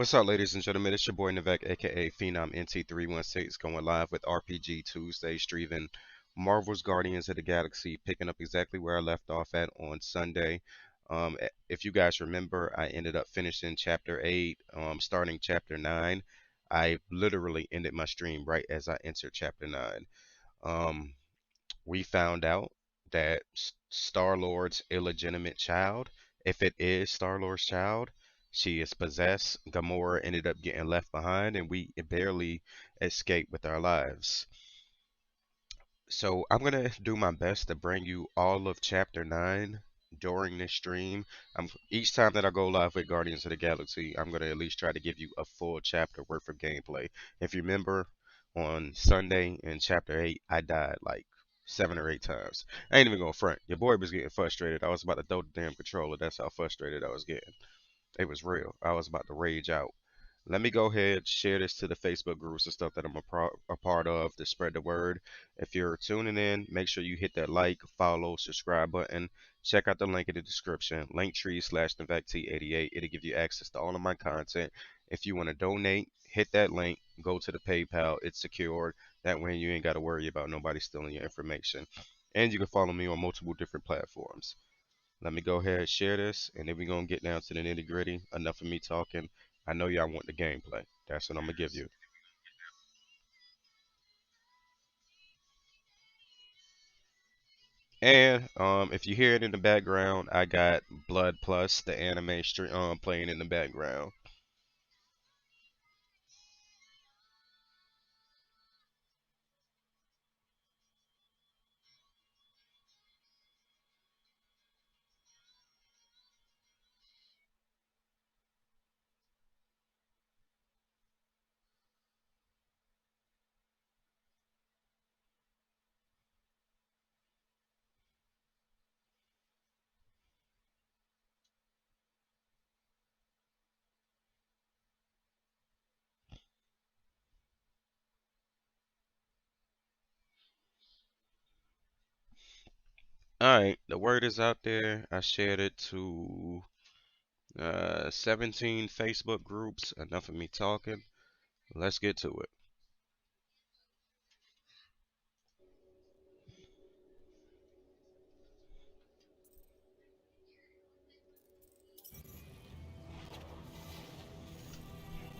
What's up, ladies and gentlemen? It's your boy Nivekt, aka Phenom NT316, going live with RPG Tuesday, streaming Marvel's Guardians of the Galaxy, picking up exactly where I left off at on Sunday. If you guys remember, I ended up finishing Chapter 8, starting Chapter 9. I literally ended my stream right as I entered Chapter 9. Um, we found out that Star Lord's illegitimate child, if it is Star Lord's child, she is possessed. Gamora ended up getting left behind, and we barely escaped with our lives. So I'm gonna do my best to bring you all of Chapter 9 during this stream. Each time that I go live with Guardians of the Galaxy, I'm gonna at least try to give you a full chapter worth of gameplay. If you remember, on Sunday in Chapter 8, I died like 7 or 8 times. I ain't even gonna front. Your boy was getting frustrated. I was about to throw the damn controller. That's how frustrated I was getting. It was real. I was about to rage out. Let me go ahead, share this to the Facebook groups and stuff that I'm a part of to spread the word. If you're tuning in, make sure you hit that like, follow, subscribe button. Check out the link in the description, linktr.ee/nivekt88. It'll give you access to all of my content. If you want to donate, hit that link, go to the PayPal. It's secured. That way you ain't got to worry about nobody stealing your information. And you can follow me on multiple different platforms. Let me go ahead and share this, and then we're going to get down to the nitty gritty. Enough of me talking. I know y'all want the gameplay. That's what I'm going to give you. And if you hear it in the background, I got Blood Plus, the anime stream, playing in the background. All right, the word is out there. I shared it to 17 Facebook groups. Enough of me talking. Let's get to it.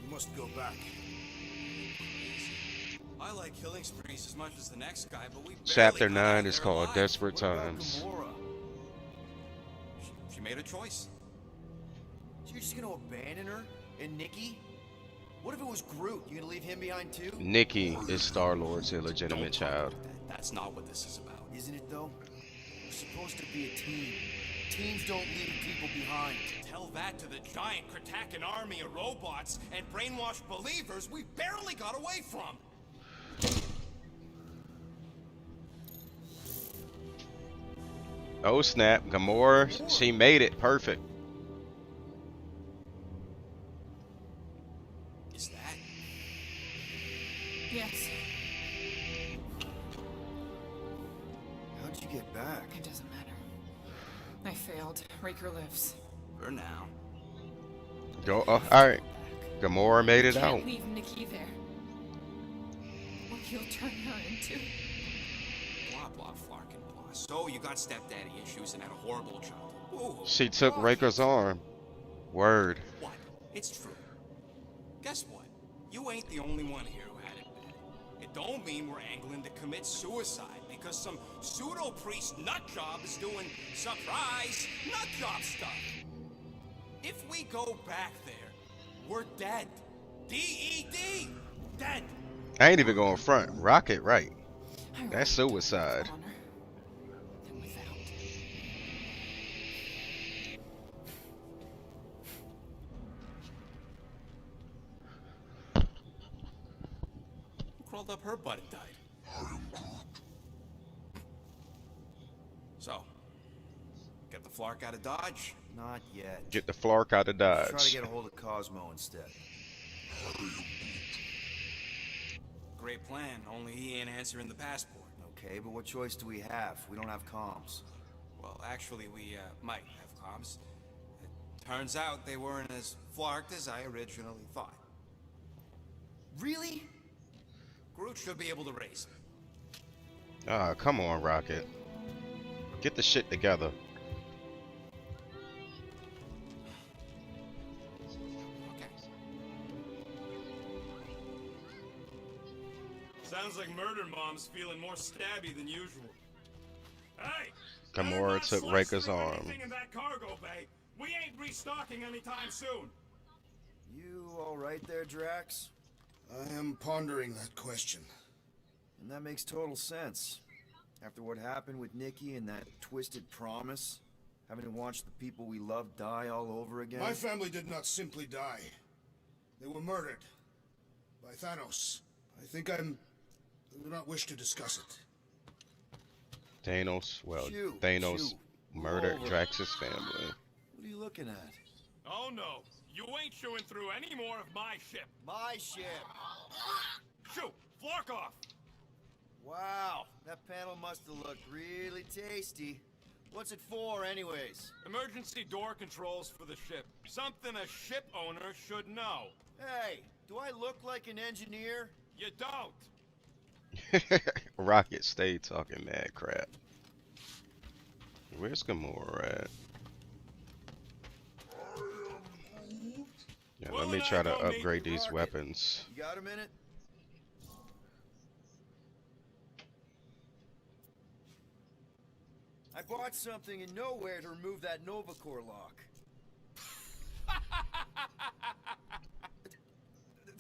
We must go back. I like killing sprees as much as the next guy, but we barely Chapter got out 9 of is there called alive. Desperate What about Times. Gamora? She made a choice. So you're just gonna abandon her? And Nikki? What if it was Groot? You gonna leave him behind too? Nikki is Star Lord's illegitimate Don't talk child. about that. That's not what this is about. Isn't it though? We're supposed to be a team. Teams don't leave people behind. Tell that to the giant Kratakan army of robots and brainwashed believers we barely got away from. Oh snap, Gamora, she made it perfect. Is that? Yes, How'd you get back? it doesn't matter. I failed. Raker lives. For now. Go. All right, Gamora made it Can't out. leave Nikki there. What he'll turn her into. Blah, blah, flarkin' blah. So you got stepdaddy issues and had a horrible childhood. Whoa, She took Rocky. Raker's arm. Word. What? It's true. Guess what? You ain't the only one here who had it bad. It don't mean we're angling to commit suicide because some pseudo-priest nutjob is doing surprise nutjob stuff. If we go back there, we're dead. D-E-D! Dead! I ain't even going front. Rocket, right? I That's rather die suicide. with honor than without. Who crawled up her butt and died? So, get the flark out of Dodge? Not yet. Get the Flark out of Try to Dodge. get a hold of Cosmo instead. Great plan, only he ain't answering the passport. Okay, but what choice do we have? We don't have comms. Well, actually, we might have comms. Turns out they weren't as flarked as I originally thought. Really? Groot should be able to race. Ah, come on, Rocket. Get the shit together. Okay. Sounds like Murder Mom's feeling more stabby than usual. Hey! Gamora took Raker's arm. Anything in that cargo bay. We ain't restocking anytime soon. You all right there, Drax? I am pondering that question. And that makes total sense. After what happened with Nikki and that twisted promise, having to watch the people we love die all over again. My family did not simply die. They were murdered. By Thanos. I do not wish to discuss it. Thanos, well, Chew, Thanos chew. murdered Over. Drax's family. What are you looking at? Oh no, you ain't chewing through any more of my ship. My ship! Shoo! Flark off! Wow, that panel must have looked really tasty. What's it for, anyways? Emergency door controls for the ship. Something a ship owner should know. Hey, do I look like an engineer? You don't. Rocket stayed talking mad crap. Where's Gamora at? Yeah, let me try to upgrade these Rocket. weapons. You got a minute? I bought something in nowhere to remove that Nova Corps lock.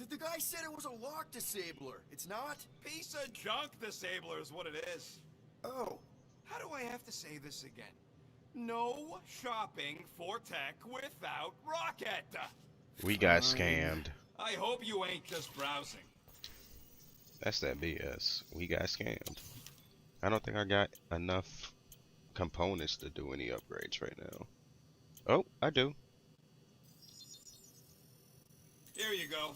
The guy said it was a lock disabler. It's not? Piece of junk disabler is what it is. Oh. How do I have to say this again? No shopping for tech without Rocket. We got scammed. I hope you ain't just browsing. That's that BS. We got scammed. I don't think I got enough components to do any upgrades right now. Oh, I do. Here you go.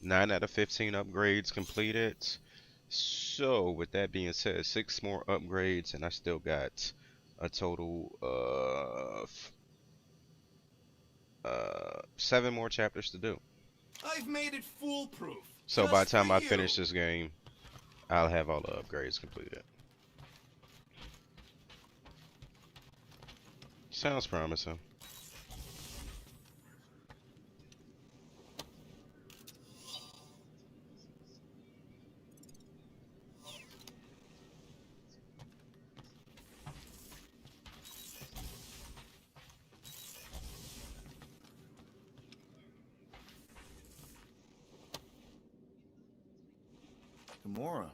9 out of 15 upgrades completed. So, with that being said, 6 more upgrades, and I still got a total of 7 more chapters to do. I've made it foolproof. So, by the Just time for I you. finish this game, I'll have all the upgrades completed. Sounds promising. Gamora.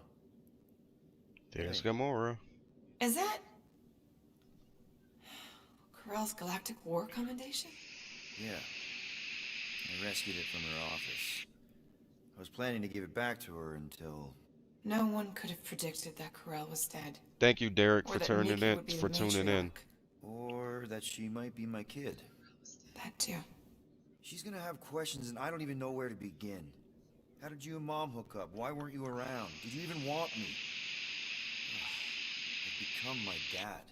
There's Hey. Gamora. Is that Corell's Galactic War Commendation? Yeah. I rescued it from her office. I was planning to give it back to her until... No one could have predicted that Corell was dead. Thank you, Derek, Or for that turning Nikki in, would be for the tuning in. matriarch. Or that she might be my kid. That too. She's gonna have questions and I don't even know where to begin. How did you and Mom hook up? Why weren't you around? Did you even want me? I've become my dad.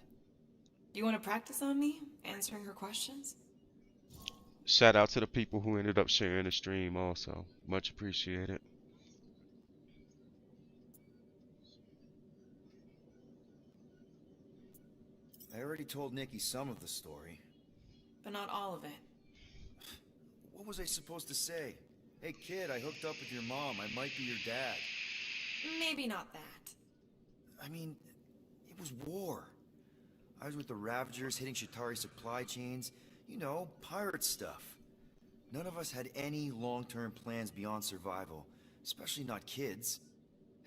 You want to practice on me, answering her questions? Shout out to the people who ended up sharing the stream also. Much appreciated. I already told Nikki some of the story. But not all of it. What was I supposed to say? Hey kid, I hooked up with your mom. I might be your dad. Maybe not that. I mean, it was war. I was with the Ravagers hitting Chitauri supply chains. You know, pirate stuff. None of us had any long-term plans beyond survival. Especially not kids.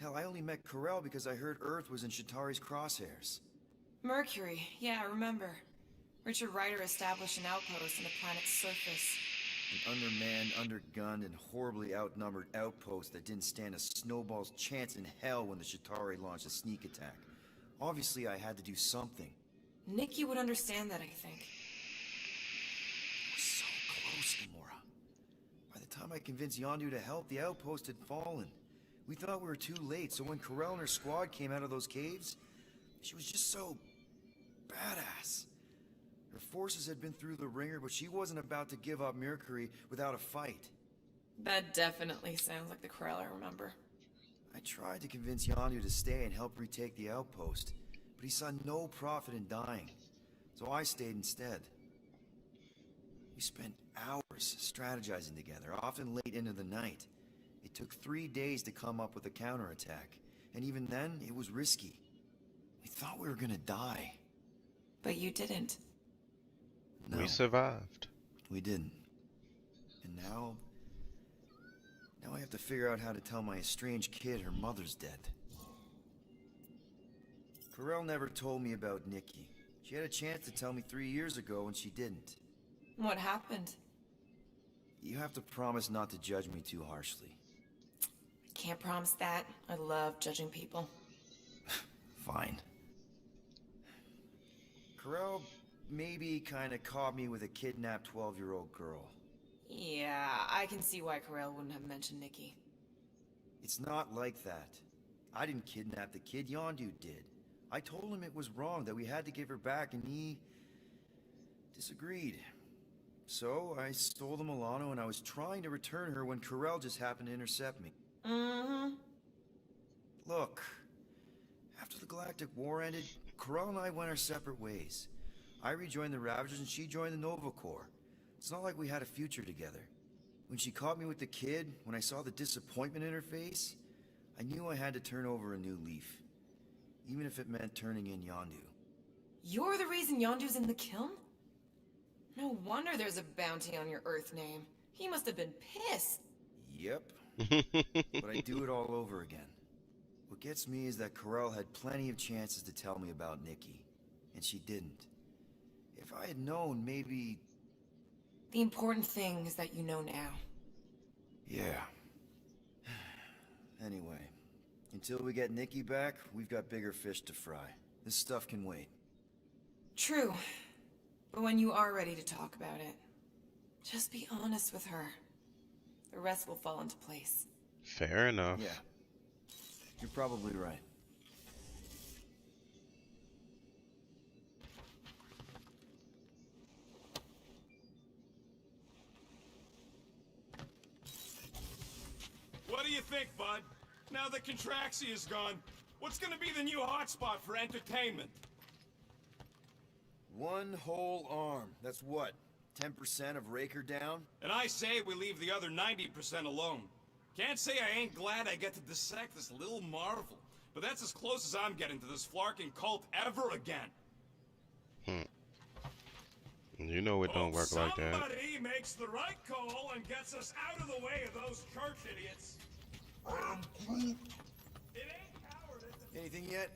Hell, I only met Corell because I heard Earth was in Chitauri's crosshairs. Mercury, yeah, I remember. Richard Rider established an outpost on the planet's surface. An undermanned, undergunned, and horribly outnumbered outpost that didn't stand a snowball's chance in hell when the Chitauri launched a sneak attack. Obviously, I had to do something. Nikki would understand that, I think. We're so close, Gamora. By the time I convinced Yondu to help, the outpost had fallen. We thought we were too late, so when Corell and her squad came out of those caves, she was just so... badass. Her forces had been through the ringer, but she wasn't about to give up Mercury without a fight. That definitely sounds like the Corel I remember. I tried to convince Yondu to stay and help retake the outpost, but he saw no profit in dying, so I stayed instead. We spent hours strategizing together, often late into the night. It took 3 days to come up with a counterattack, and even then, it was risky. We thought we were gonna die. But you didn't. No, We survived. we didn't. And now I have to figure out how to tell my estranged kid her mother's dead. Corel never told me about Nikki. She had a chance to tell me 3 years ago and she didn't. What happened? You have to promise not to judge me too harshly. I can't promise that. I love judging people. Fine. Corel maybe kinda caught me with a kidnapped 12-year-old girl. Yeah, I can see why Corel wouldn't have mentioned Nikki. It's not like that. I didn't kidnap the kid, Yondu did. I told him it was wrong, that we had to give her back, and he disagreed. So I stole the Milano and I was trying to return her when Corel just happened to intercept me. Mm-hmm. Look, after the Galactic War ended, Corel and I went our separate ways. I rejoined the Ravagers and she joined the Nova Corps. It's not like we had a future together. When she caught me with the kid, when I saw the disappointment in her face, I knew I had to turn over a new leaf. Even if it meant turning in Yondu. You're the reason Yondu's in the kiln? No wonder there's a bounty on your Earth name. He must have been pissed. Yep. But I'd do it all over again. What gets me is that Corel had plenty of chances to tell me about Nikki, and she didn't. If I had known, maybe... The important thing is that you know now. Yeah. Anyway, until we get Nikki back, we've got bigger fish to fry. This stuff can wait. True. But when you are ready to talk about it, just be honest with her. The rest will fall into place. Fair enough. Yeah. You're probably right. What do you think, bud? Now that Contraxi is gone, what's gonna be the new hotspot for entertainment? One whole arm. That's what? 10% of Raker down? And I say we leave the other 90% alone. Can't say I ain't glad I get to dissect this little marvel, but that's as close as I'm getting to this flarking cult ever again. You know it don't work like that. Somebody makes the right call and gets us out of the way of those church idiots. It ain't cowardice. Anything yet?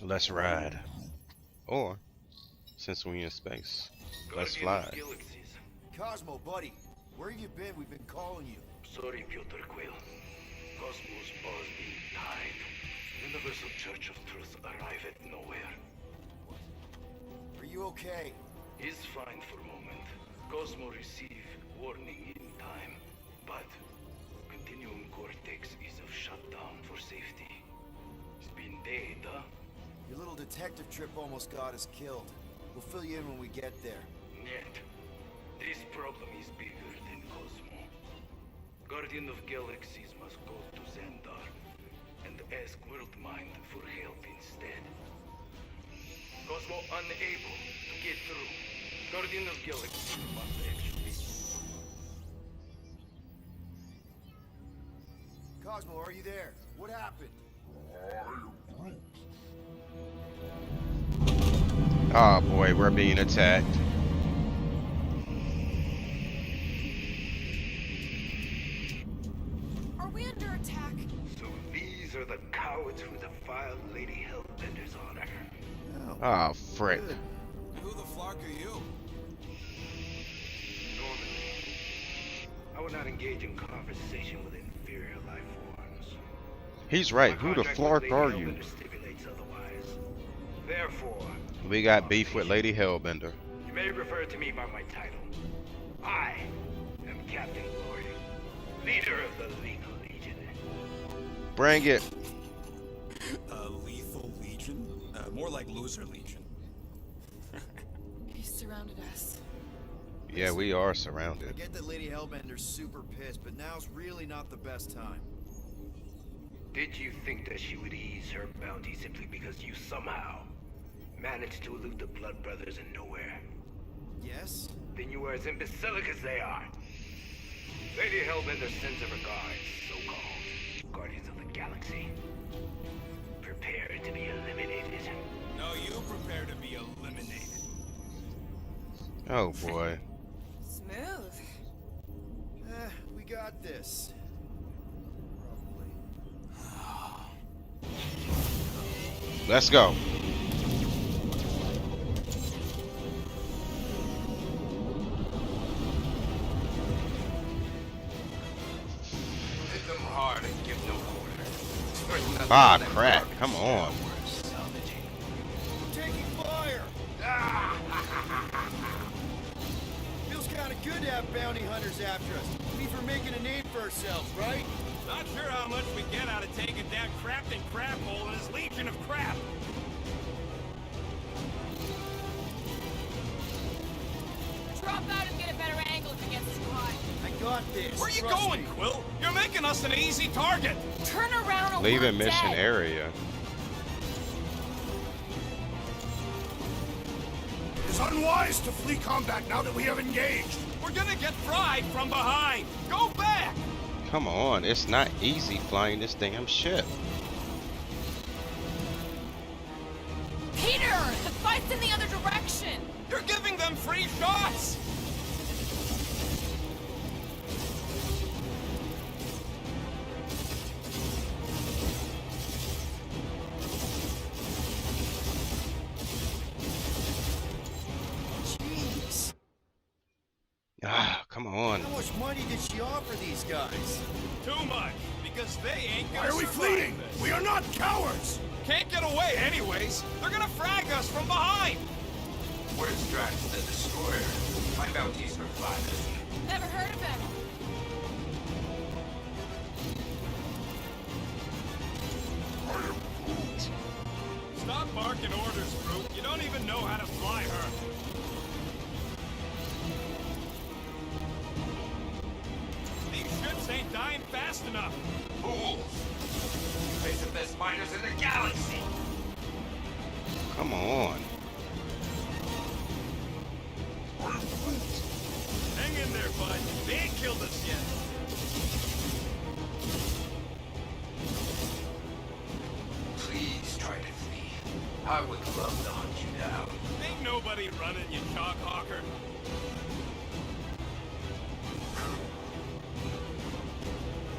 Let's ride. Or, since we in space, let's fly. Cosmo, buddy. Where have you been? We've been calling you. Sorry, Piotr Quill. Cosmos bars being tied. Universal Church of Truth arrive at nowhere. Are you okay? He's fine for a moment. Cosmo receive warning in time. But Continuum Cortex is of shutdown for safety. It's been dead, huh? Your little detective trip almost got us killed. We'll fill you in when we get there. Yet, this problem is bigger than Cosmo. Guardian of Galaxies must go to Xandar and ask Worldmind for help instead. Cosmo unable to get through. Guardian of Galaxies must actually... Cosmo, are you there? What happened? Oh boy, we're being attacked. Are we under attack? So these are the cowards who defiled Lady Hellbender's honor. Oh, frick. Good. Who the flark are you? Normally, I would not engage in conversation with inferior life forms. He's right. My Who the contract flark with are Lady you? Hellbender stipulates otherwise. Therefore, We got beef with Lady Hellbender. you may refer to me by my title. I am Captain Lord, leader of the Lethal Legion. Bring it. Lethal Legion? More like Loser Legion. surrounded us. Yeah, we are I surrounded. get that Lady Hellbender's super pissed, but now's really not the best time. Did you think that she would ease her bounty simply because you somehow managed to elude the Blood Brothers in nowhere? Yes? Then you are as imbecilic as they are. Lady Hellbender sends her regards, so-called Guardians of the Galaxy. Prepare to be eliminated. No, you prepare to be eliminated. Oh boy. Smooth. We got this. Probably. Let's go. Hit them hard and give no quarter. Ah, crap. Come on. I'm taking fire! Feels kind of good to have bounty hunters after us. Means we're making a name for ourselves, right? Not sure how much we get out of taking down Crafton Craphole and his legion of crap. Drop out and get a better angle if it gets too hot. I got this. Where you trust going, me. Quill? You're making us an easy target. Turn around or we're Leaving mission dead. area. It's unwise to flee combat now that we have engaged. We're gonna get fried from behind. Go back. Come on, it's not easy flying this damn ship. Peter, the fight's in the other direction. You're giving them free shots. Jeez. Ah, come on. How much money did she offer these guys? Too much, because they ain't Why gonna are we survive fleeing? this. We are not cowards! Can't get away anyways. They're gonna frag us from behind. Where's Drax the Destroyer? My bounties are fine. Never heard of him. Stop barking orders, Brute. You don't even know how to fly her. These ships ain't dying fast enough. Fools! You face the best miners in the galaxy! Come on. Hang in there, bud. They ain't killed us yet. Please try to flee. I would love to hunt you down. Ain't nobody running, you chalk hawker.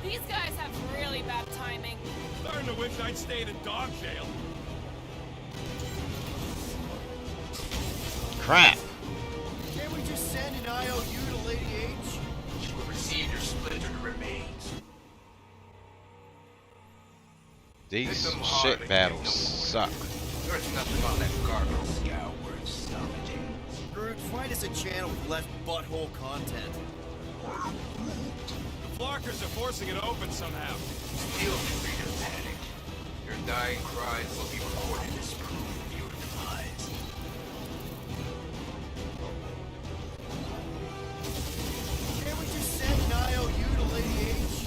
These guys have really bad timing. Starting to wish I'd stayed in dog jail. Crap. Can't we just send an IOU to Lady H? You will receive your splintered remains. These Hit them hard ship and battles give no suck. quarter. There's nothing on that cargo scow worth salvaging. Groot, find us a channel with less butthole content. The Flarkers are forcing it open somehow. Feel free to panic. Your dying cries will be recorded as proof of your demise. Can't we just send an IOU to Lady H?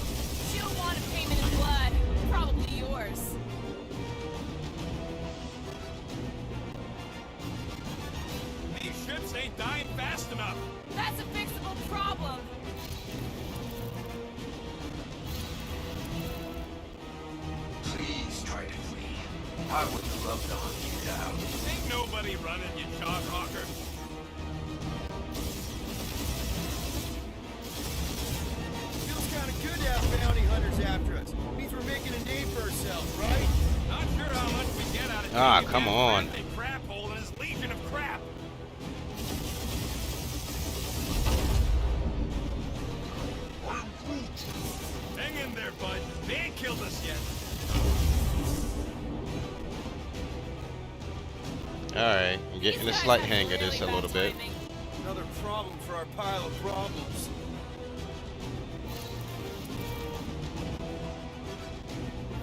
She'll want a payment in blood. Probably yours. These ships ain't dying fast enough. That's a fixable problem. Please try to flee. I would love to hunt you down. Ain't nobody running, you chalk hawker. Feels kind of good to have bounty hunters after us. Means we're making a name for ourselves, right? Not sure how much we get out of Ah, taking come down on. Crafton Craphole and his legion of crap. Hang in there, bud. They ain't killed us yet. Alright, I'm getting a slight hang of this a little bit. Another problem for our pile of problems.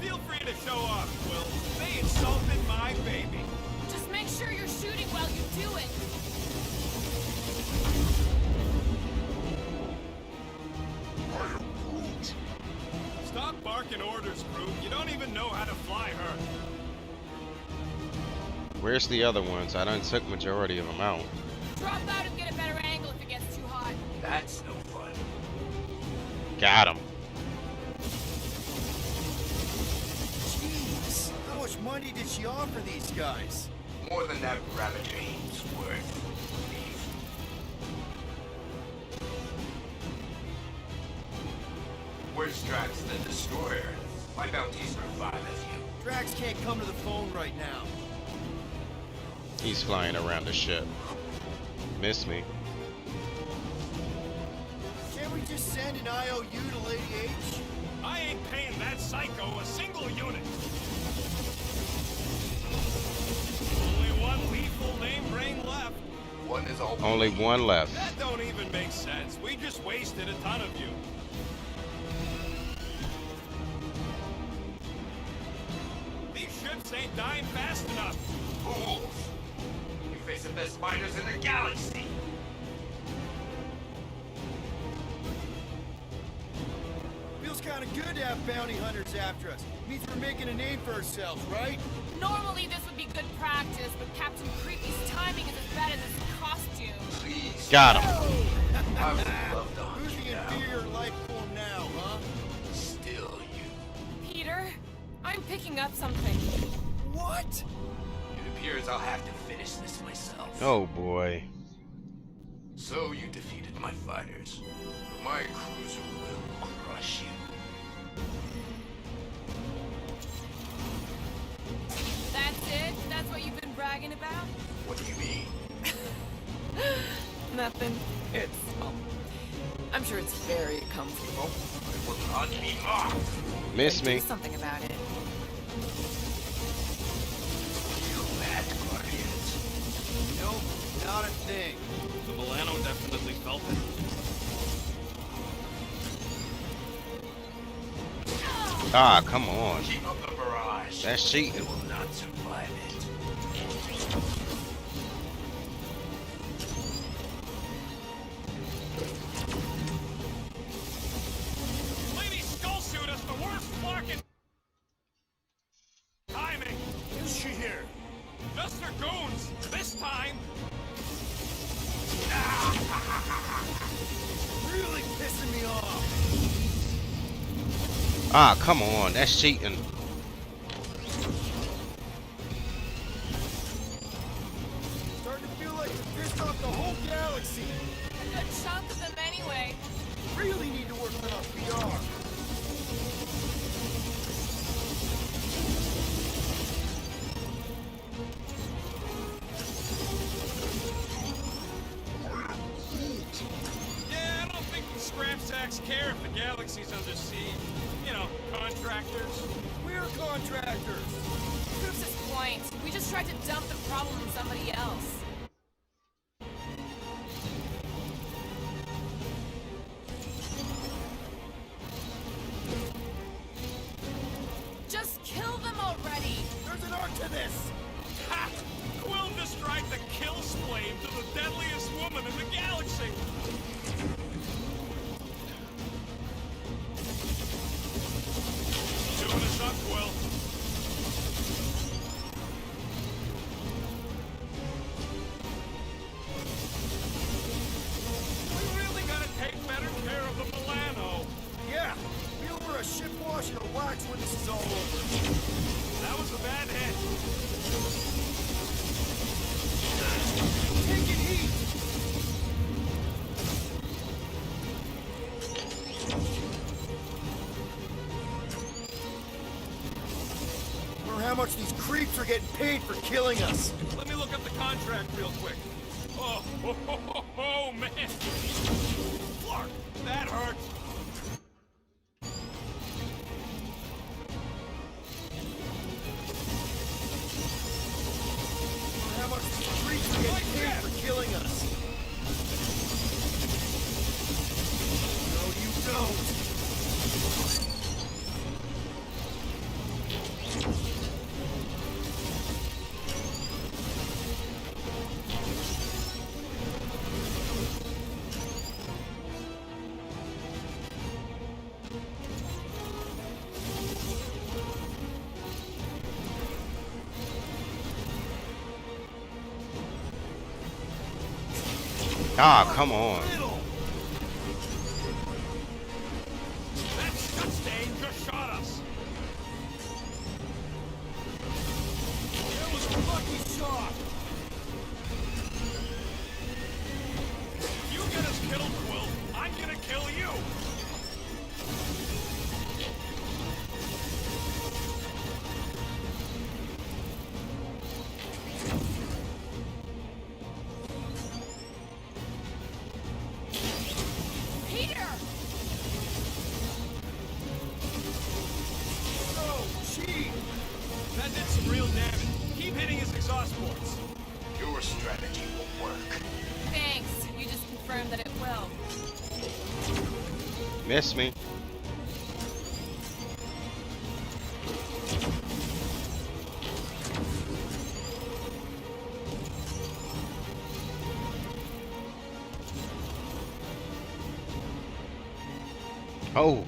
Feel free to show off, Quill. They insulted my baby. Just make sure you're shooting while you do it. Stop barking orders, Groot. You don't even know how to fly her. Where's the other ones? I done took majority of them out. Drop out and get a better angle if it gets too hot. That's no fun. Got him. Jeez, how much money did she offer these guys? More than that Ravager aim's worth. Where's Drax the Destroyer? My bounties are 5 as you. Drax can't come to the phone right now. He's flying around the ship. Miss me. Can't we just send an IOU to Lady H? I ain't paying that psycho a single unit. Only one lethal name brain left. One is all. Only one left. That don't even make sense. We just wasted a ton of you. These ships ain't dying fast enough. Fools! You face the best fighters in the galaxy. Feels kind of good to have bounty hunters after us. Means we're making a name for ourselves, right? Normally this would be good practice, but Captain Creepy's timing is as bad as his costume. Please. Got him. I would love to hunt Who's you the down. inferior life form now, huh? Still you. Peter, I'm picking up something. What? It appears I'll have to finish this myself. Oh boy. So you defeated my fighters. My cruiser will crush you. That's it? That's what you've been bragging about? What do you mean? Nothing. It's, well, I'm sure it's very comfortable. I will not be mocked. Miss Do me. something about it. You mad guardians. Nope, not a thing. The Milano definitely felt it. Ah, come on. Keep up the barrage. That's cheating. It will not survive it. Lady Skullsuit has the worst fucking timing. Is she here? Just her goons. This time. Really pissing me off. Ah, come on. That's cheating. Starting to feel like we pissed off the whole galaxy. A good chunk of them anyway. Really need to work on our PR. Yeah, I don't think the scrap sacks care if the galaxy's under siege. You know, contractors. We're contractors. Proves his point. We just tried to dump the problem on somebody else. Just kill them already! There's an art to this. Ha! Quill just tried to kill Splane to the deadliest woman in the galaxy. Doing us up, Quill. We really gotta take better care of the Milano. Yeah, we over a ship wash and a wax when this is all over. That was a bad hit. Taking heat. Wonder how much these creeps are getting paid for killing us. Let me look up the contract real quick. Oh, man. Clark, that hurts. Wonder how much these creeps are getting paid for killing us. No, you don't. Ah, come on. That scut stain just shot us. That was a lucky shot. You get us killed, Quill. I'm gonna kill you. Peter! Oh, gee. That did some real damage. Keep hitting his exhaust ports. Your strategy will work. Thanks. You just confirmed that it will. Miss me. Oh.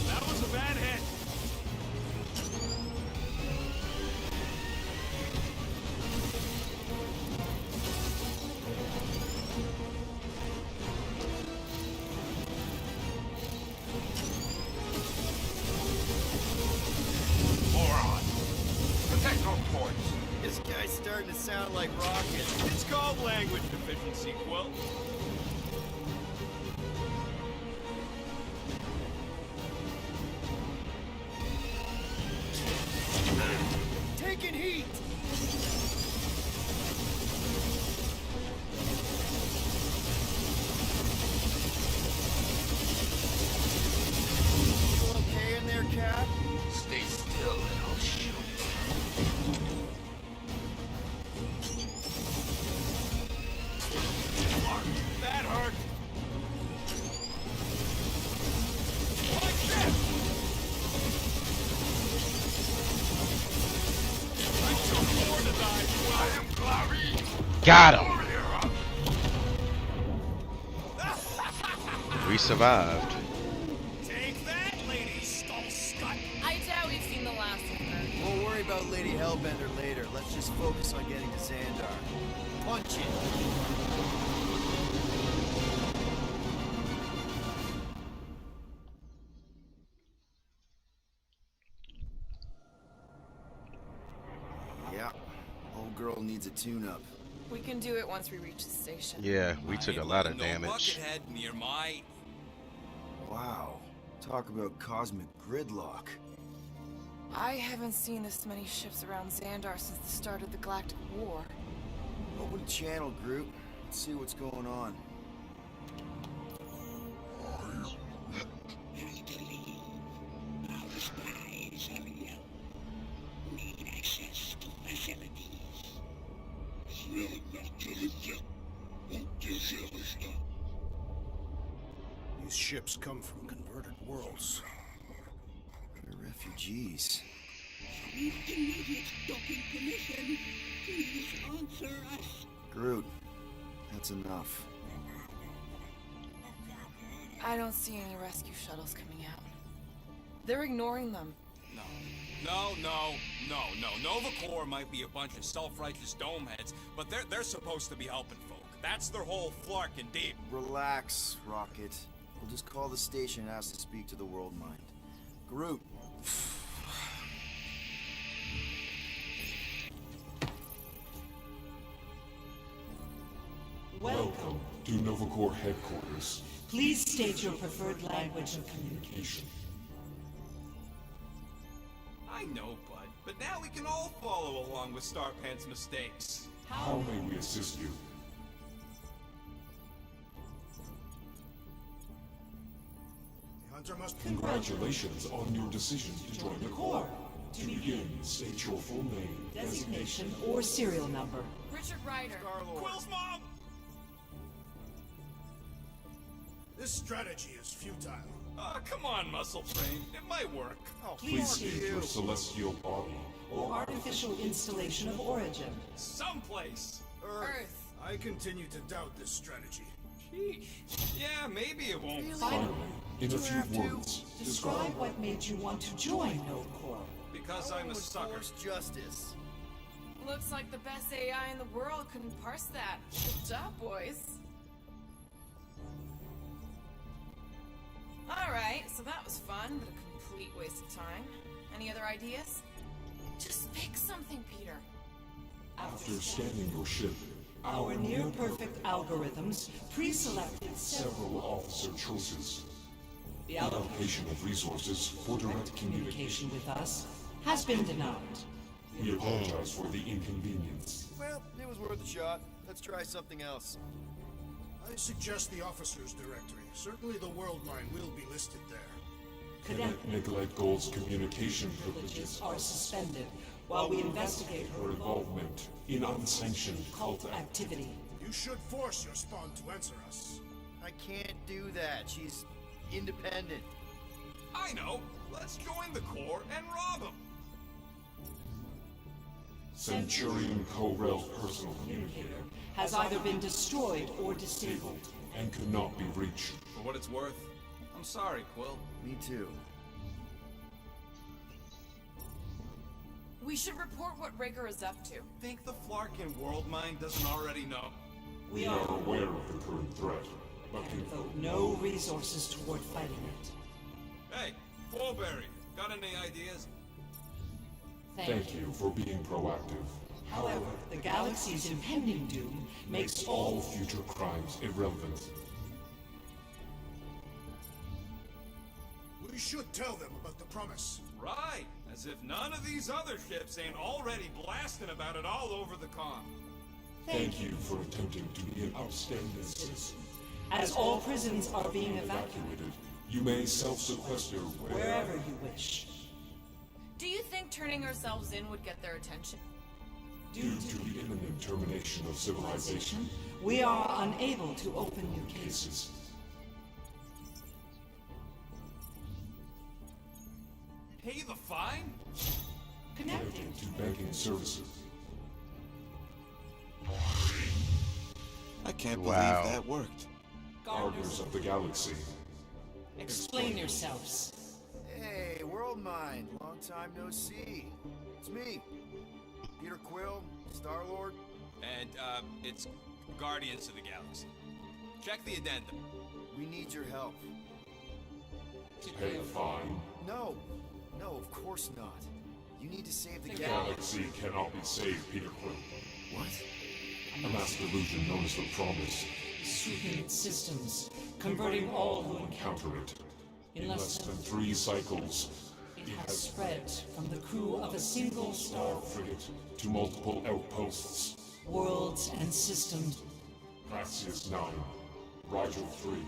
That was a bad hit. Moron. Protect our ports. This guy's starting to sound like Rocket. It's called language deficiency, Quill. Taking heat! You okay in there, Cap? Stay still and I'll shoot. That hurt. Like this. I'm too poor to die. I am Clary. Got him. Warrior. We survived. Take that, Lady Skull Scut. I doubt we've seen the last of her. We'll worry about Lady Hellbender later. Let's just focus on getting to Xandar. Punch it! Yeah, old girl needs a tune-up. We can do it once we reach the station. Yeah, we took a lot of No damage. Buckethead near my... Wow, talk about cosmic gridlock. I haven't seen this many ships around Xandar since the start of the Galactic War. Open channel, Groot. Let's see what's going on. Our spies are young. Need access to facilities. These ships come from converted worlds. They're refugees. With immediate docking permission, please answer us. Groot, that's enough. I don't see any rescue shuttles coming out. They're ignoring them. No. Nova Corps might be a bunch of self-righteous domeheads, but they're supposed to be helping folk. That's their whole flarkin' deal. Relax, Rocket. We'll just call the station and ask to speak to the World Mind. Groot. Welcome to Nova Corps headquarters. Please state your preferred language of communication. I know, Bud, but now we can all follow along with Starpant's mistakes. How may we assist you? The hunter must be... Congratulations on your decision to join the Corps. To begin, state your full name, Designation or serial number. Richard Ryder. Quill's mom! This strategy is futile. Come on, muscle frame. It might work. Oh, Please fuck state you. your celestial body. Or artificial installation of origin. Someplace. Earth. I continue to doubt this strategy. Sheesh. Yeah, maybe it won't. Finally, in a few words, Describe what made you want to join Node Corps. Because I'm a sucker. Force justice. Looks like the best AI in the world couldn't parse that. Good job, boys. Alright, so that was fun, but a complete waste of time. Any other ideas? Just pick something, Peter. after scanning your ship, Our near-perfect algorithms pre-selected several officer choices. the The allocation of resources for direct communication. communication with us has been denied. We apologize for the inconvenience. Well, it was worth a shot. Let's try something else. I suggest the officers' directory. Certainly the world mine will be listed there. Cadet Nicolette Gold's communication privileges privileges are suspended while we investigate her involvement in unsanctioned cult cult activity. You should force your spawn to answer us. I can't do that. She's independent. I know. Let's join the Corps and rob them. Centurion Co-Rel's personal communicator Has either been destroyed or disabled. and could not be reached. For what it's worth, I'm sorry, Quill. Me too. We should report what Raker is up to. Think the Flarkin world mine doesn't already know? We are aware of the current threat, but And devote no resources toward fighting it. Hey, Forberry, got any ideas? thank you for being proactive. However, the galaxy's impending doom makes All future crimes irrelevant. We should tell them about the promise. Right, as if none of these other ships ain't already blasting about it all over the con. Thank you for attempting to be an outstanding citizen. As all prisons are being evacuated Evacuated, you may self-sequester wherever you wish. Do you think turning ourselves in would get their attention? Due to the imminent termination of civilization, We are unable to open new cases. cases. Pay the fine? Connecting. To banking services. I can't Wow. believe that worked. Gardeners of the Galaxy. Explain yourselves. Hey, World Mind. Long time no see. It's me, Peter Quill, Star-Lord. And, it's Guardians of the Galaxy. Check the addendum. We need your help. Pay a fine. No, of course not. You need to save the The galaxy. Galaxy cannot be saved, Peter Quill. What? A mass delusion known as the Promise. Sweeping its systems, converting all who encounter Counter it. in In less than 3 cycles, it has spread from the crew of a single star frigate to multiple outposts. worlds and systems. Praxius 9, Rigel 3.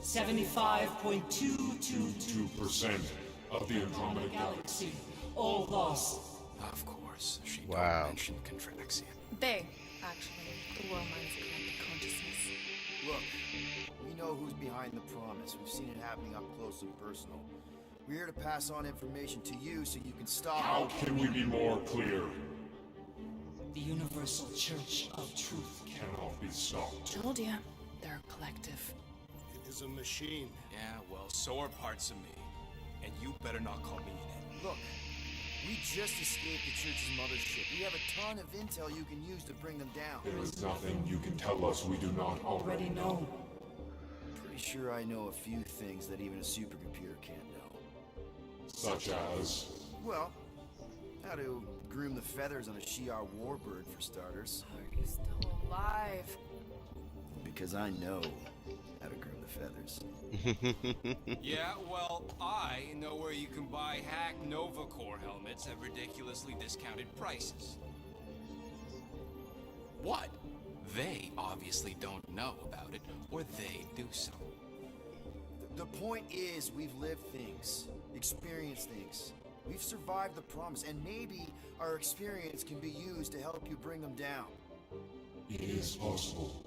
75.222 2% of the Andromeda galaxy, all lost. Of course, she Wow. don't mention Contraxia. They, actually. The world mine is collective consciousness. Look, we know who's behind the promise. We've seen it happening up close and personal. We're here to pass on information to you so you can stop. How can we be more clear? The Universal Church of Truth. Cannot be stopped. Told ya. They're a collective. It is a machine. Yeah, well, so are parts of me. And you better not call me in it. Look, we just escaped the church's mothership. We have a ton of intel you can use to bring them down. There is nothing you can tell us we do not already Already know. Pretty sure I know a few things that even a supercomputer can't know. Such as Well, how to groom the feathers on a Shi'ar warbird, for starters. Are you still alive? Because I know how to groom the feathers. Yeah, well, I know where you can buy hack Nova Corps helmets at ridiculously discounted prices. What? They obviously don't know about it, or they do so. The point is, we've lived things, experienced things. We've survived the promise, and maybe our experience can be used to help you bring them down. it is possible.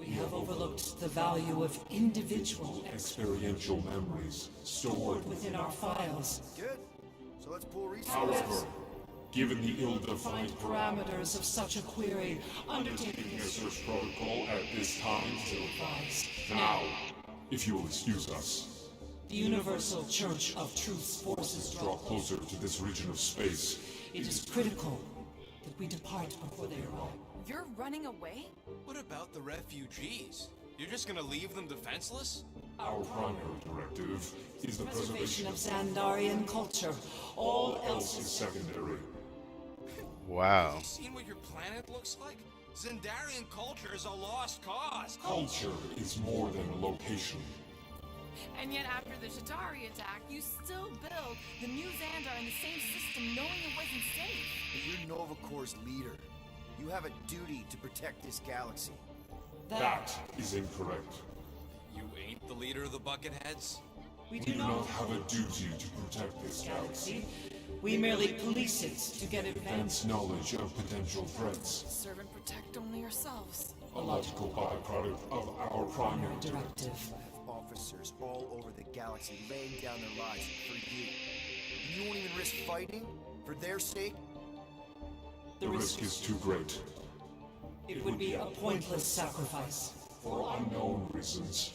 We have overlooked the value of individual Experiential memories stored within our files. Good. So let's pull resources. However, given the ill-defined Parameters of such a query, undertaking a search protocol at this time still advice. now, if you will excuse us, The Universal Church of Truth's forces draw closer to this region of space. It is critical that we depart before they arrive. You're running away? What about the refugees? You're just gonna leave them defenseless? Our primary directive is the preservation Of Xandarian culture. All else is secondary. Wow. You seen what your planet looks like? Zendarian culture is a lost cause. Culture is more than a location. And yet after the Shatari attack, you still build the new Xandar in the same system knowing it wasn't safe. But you're Nova Corps' leader. You have a duty to protect this galaxy. That is incorrect. You ain't the leader of the Bucketheads? We We do not have a duty to protect this galaxy. We merely police it to get advanced Advance knowledge of potential threats. Serve and protect only ourselves. A logical byproduct of our primary directive. directive. I have officers all over the galaxy laying down their lives for you. You won't even risk fighting? For their sake? The risk is too great. It would be a pointless sacrifice. For unknown reasons,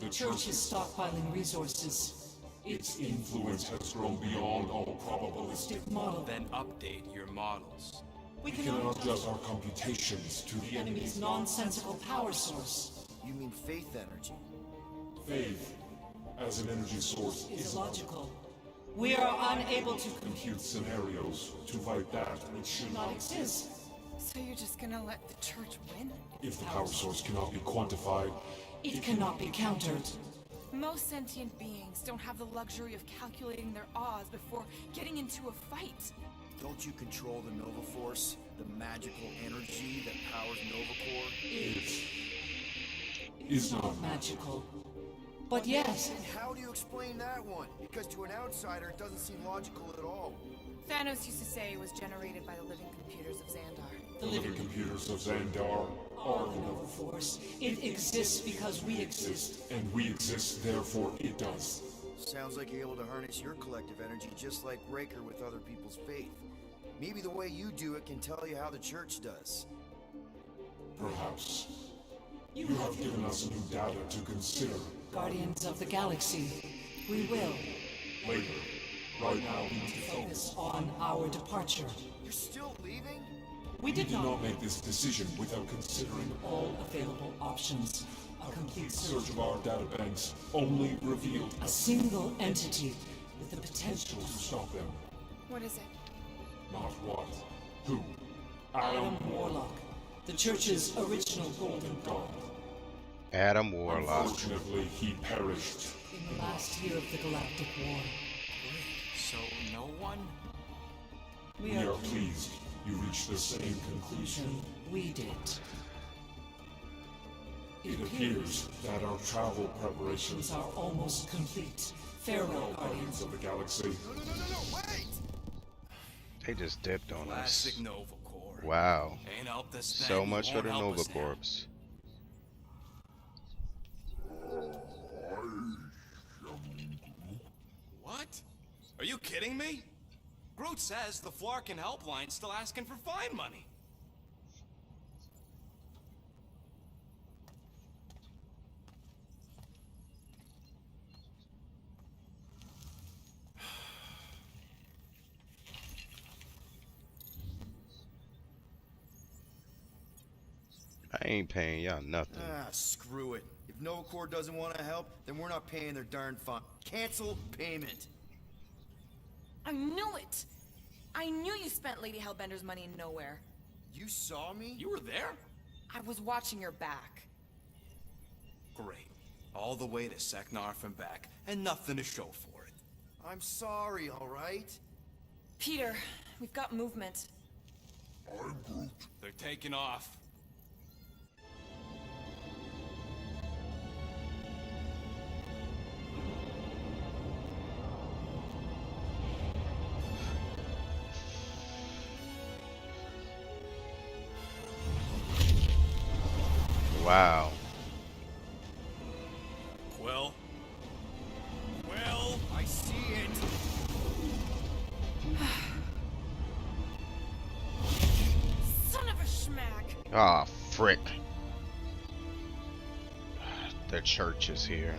the Church is stockpiling resources. its influence has grown beyond all probabilistic. Model. Then update your models. We We cannot cannot adjust our computations to the enemy's nonsensical power source. You mean faith energy? faith as an energy source Is illogical. We are unable to compute scenarios to fight that which should not not. exist. So you're just gonna let the church win? If the power source cannot be quantified, It cannot be countered. Most sentient beings don't have the luxury of calculating their odds before getting into a fight. Don't you control the Nova Force? The magical energy that powers Nova Corps? is not Magical. But yes, And how do you explain that one? Because to an outsider, it doesn't seem logical at all. Thanos used to say it was generated by the living computers of Xandar. the living computers of Xandar are the Nova Force. It exists because we exist. and we exist, therefore it does. Sounds like you're able to harness your collective energy just like Raker with other people's faith. Maybe the way you do it can tell you how the church does. Perhaps. You have given us new data to consider. Guardians of the Galaxy. We will Later. Right now, we need to focus on our departure. You're still leaving? We We did did not not make this decision without considering all available options. A complete search. search of our databanks only revealed A single entity with the potential to stop them. What is it? Not what. Who? Adam Warlock, the Church's original golden god. Adam Warlock. Unfortunately, he perished. In the last year of the Galactic War. So no one? We We are are pleased you reached the same conclusion. We did. It appears that our travel preparations These are almost complete. Farewell, Guardians. Guardians of the Galaxy. No, wait! They just dipped on us. Classic Nova Corps. Wow. Ain't helped us then, So you much for won't the help Nova us now. Corps. What? Are you kidding me? Groot says the Flarkin helpline's still asking for fine money. I ain't paying y'all nothing. Ah, screw it. If Nova Corps doesn't want to help, then we're not paying their darn fine. Cancel payment. I knew it! I knew you spent Lady Hellbender's money in nowhere. You saw me? You were there? I was watching your back. Great. All the way to Seknarf and back, and nothing to show for it. I'm sorry, all right? Peter, we've got movement. They're taking off. Wow. Quill? Quill? I see it. Son of a schmack! Ah, frick. The church is here.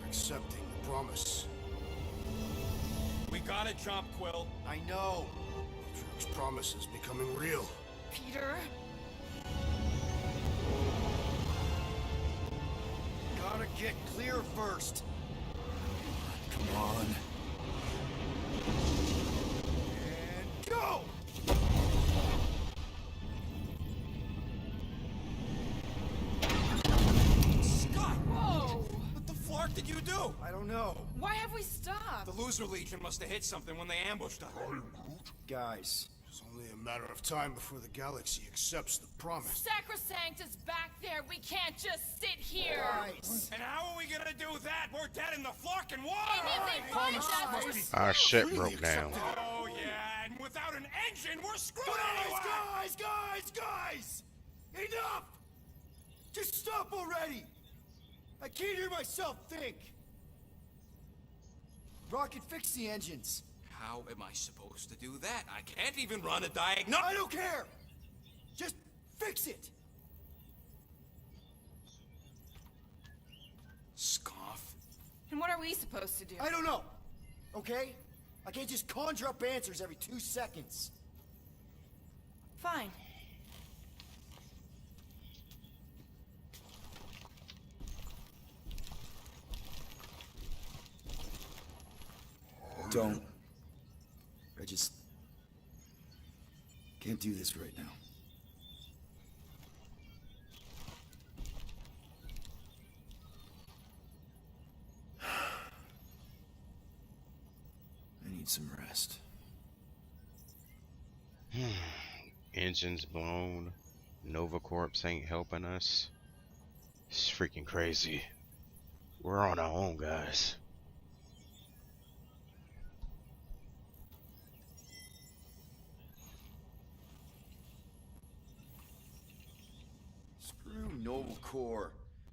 Accepting the promise. We gotta jump, Quill. I know. Drew's promise is becoming real. Peter? Gotta get clear first. Come on. And go! Scott! Whoa! What the flark did you do? I don't know. Why have we stopped? The Loser Legion must have hit something when they ambushed us. Guys, It's only a matter of time before the galaxy accepts the promise. Sacrosanct is back there. We can't just sit here. guys. And how are we gonna do that? We're dead in the flarkin' water! And if they find us, Our ship broke down. Oh, yeah, and without an engine, we're screwed anyway! Guys! Enough! Just stop already! I can't hear myself think! Rocket, fix the engines. How am I supposed to do that? I can't even run a diagnostic. I don't care! Just fix it! Scoff. and what are we supposed to do? I don't know! Okay? I can't just conjure up answers every 2 seconds. Fine. Don't. I just can't do this right now. I need some rest. Engines blown. Nova Corps ain't helping us. It's freaking crazy. We're on our own, guys. Screw Noble Corps.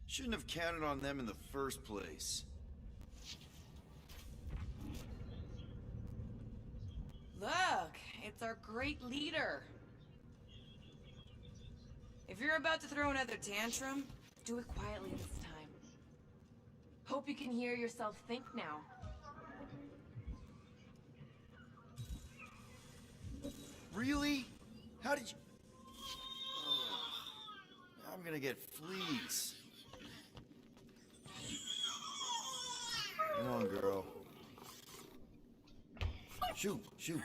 Shouldn't have counted on them in the first place. Look, it's our great leader. If you're about to throw another tantrum, do it quietly this time. Hope you can hear yourself think now. Really? How did you... Now I'm gonna get fleas. Come on, girl. Shoot, shoot.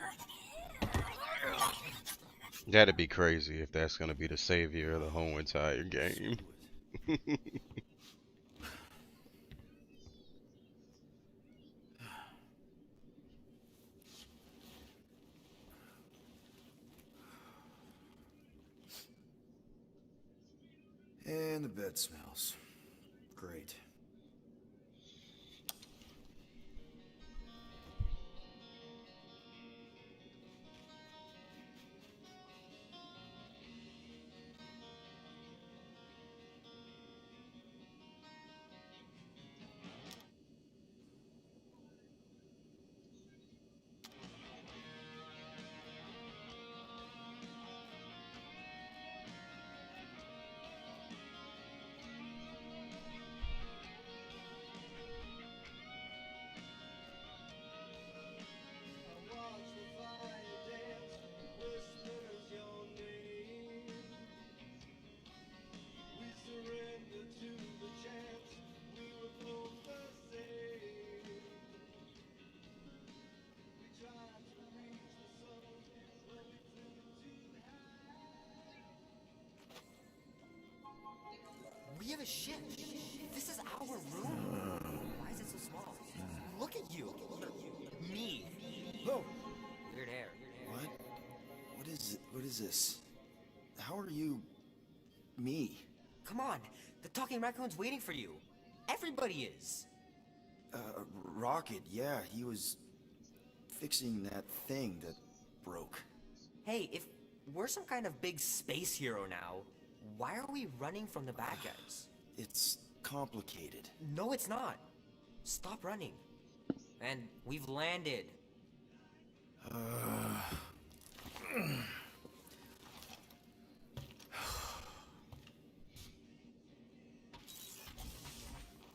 That'd be crazy if that's gonna be the savior of the whole entire game. And the bed smells. Great. We have a ship. This is our room. Why is it so small? Look at you. Me. Whoa! Weird hair. What? What is this? How are you... me? Come on. The talking raccoon's waiting for you. Everybody is. Rocket, yeah, he was fixing that thing that broke. Hey, if we're some kind of big space hero now, why are we running from the bad guys? It's complicated. No, it's not. Stop running. And we've landed.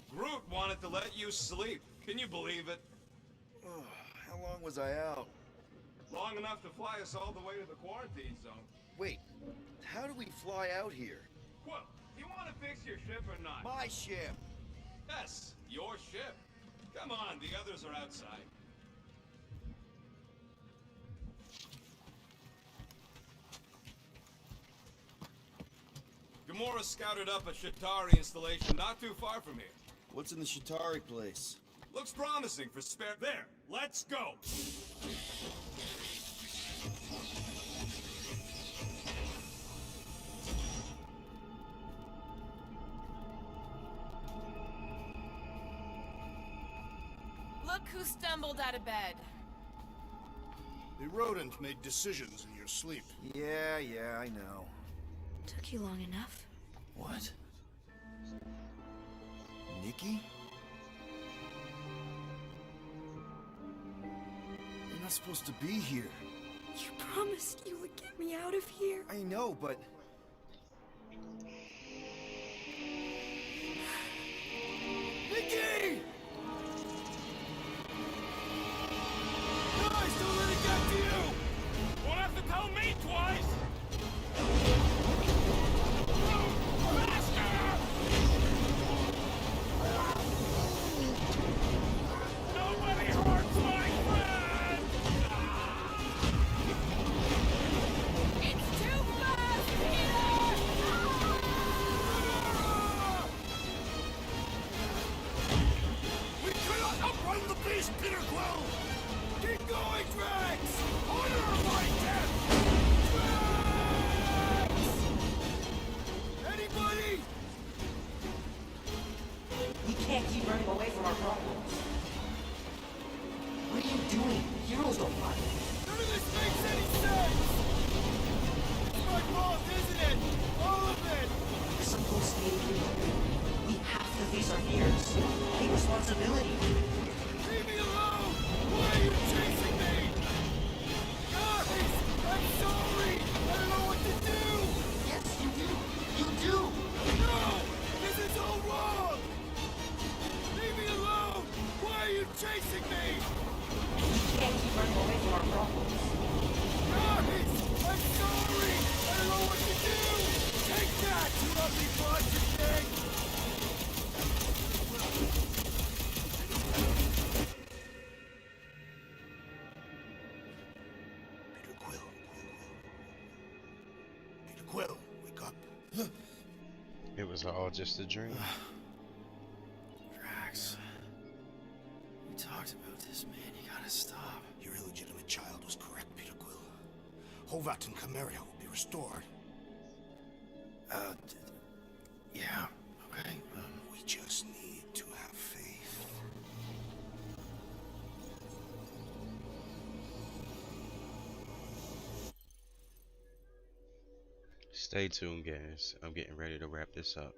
Groot wanted to let you sleep. Can you believe it? How long was I out? Long enough to fly us all the way to the quarantine zone. Wait, how do we fly out here? Well, do you want to fix your ship or not? My ship! Yes, your ship. Come on, the others are outside. Gamora scouted up a Shatari installation not too far from here. What's in the Shatari place? Looks promising for spare. There, let's go! Look who stumbled out of bed. The rodent made decisions in your sleep. Yeah, I know. Took you long enough. What? Nikki? You're not supposed to be here. You promised you would get me out of here. I know, but... Nikki! Guys, don't let it get to you! Won't have to tell me twice! Nobody hurts my friend! It's too fast, Peter! We cannot outrun the beast, Peter Quill! Keep going, Drax! Honor my death! Drax! Anybody? We can't keep running away from our problems. What are you doing? Heroes don't fight. None of this makes any sense! It's my fault, isn't it? All of it! We're supposed to be a hero. We have to face our fears. Take responsibility. Leave me alone! Why are you chasing me? Guys! I'm sorry! I don't know what to do! Yes, you do. You do. No! This is all wrong! Leave me alone! Why are you chasing me? We can't keep running away from our problems. Guys! I'm sorry! I don't know what to do! Take that, you ugly bunch of things! Peter Quill. Peter Quill, wake up. It was all just a dream. Drax. We talked about this, man. You gotta stop. Your illegitimate child was correct, Peter Quill. Hovat and Camaria will be restored. Yeah, okay. We just need to have faith. Stay tuned, guys. I'm getting ready to wrap this up.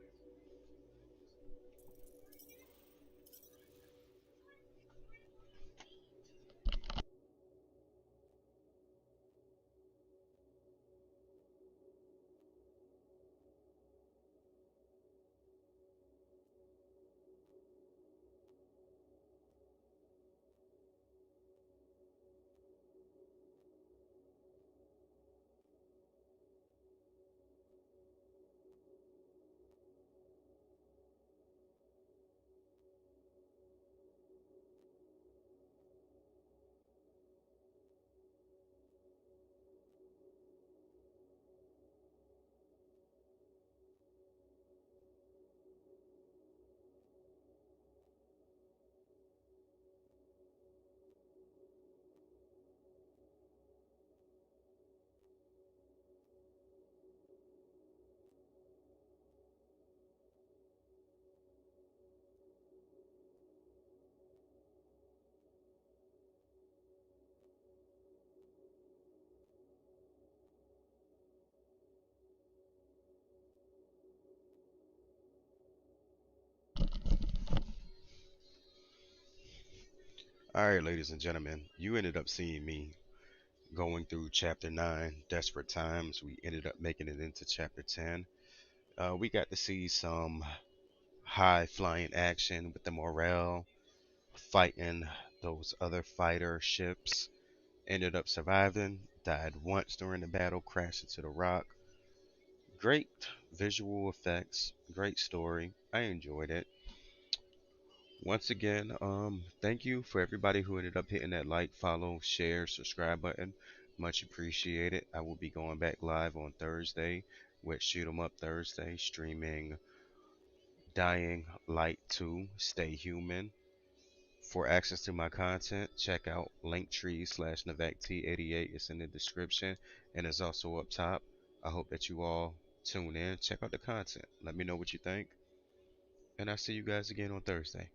Alright, ladies and gentlemen, you ended up seeing me going through chapter 9, Desperate Times. We ended up making it into chapter 10. We got to see some high flying action with the Morale fighting those other fighter ships. Ended up surviving, died once during the battle, crashed into the rock. Great visual effects, great story. I enjoyed it. Once again, thank you for everybody who ended up hitting that like, follow, share, subscribe button. Much appreciated. I will be going back live on Thursday with Shoot 'em Up Thursday, streaming Dying Light 2, Stay Human. For access to my content, check out linktr.ee/nivekt88. It's in the description and it's also up top. I hope that you all tune in, check out the content. Let me know what you think, and I'll see you guys again on Thursday.